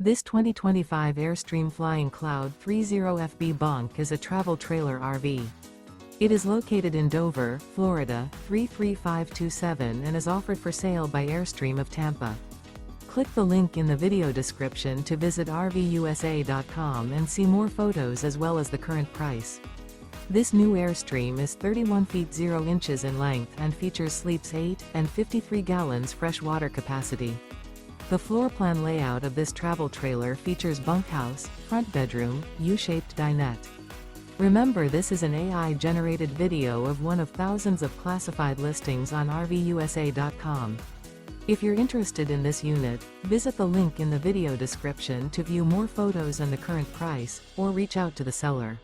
This 2025 Airstream Flying Cloud 30FB Bunk is a travel trailer RV. It is located in Dover, Florida, 33527 and is offered for sale by Airstream of Tampa. Click the link in the video description to visit RVUSA.com and see more photos as well as the current price. This new Airstream is 31 feet 0 inches in length and features sleeps 8 and 53 gallons fresh water capacity. The floor plan layout of this travel trailer features bunkhouse, front bedroom, U-shaped dinette. Remember, this is an AI-generated video of one of thousands of classified listings on RVUSA.com. If you're interested in this unit, visit the link in the video description to view more photos and the current price, or reach out to the seller.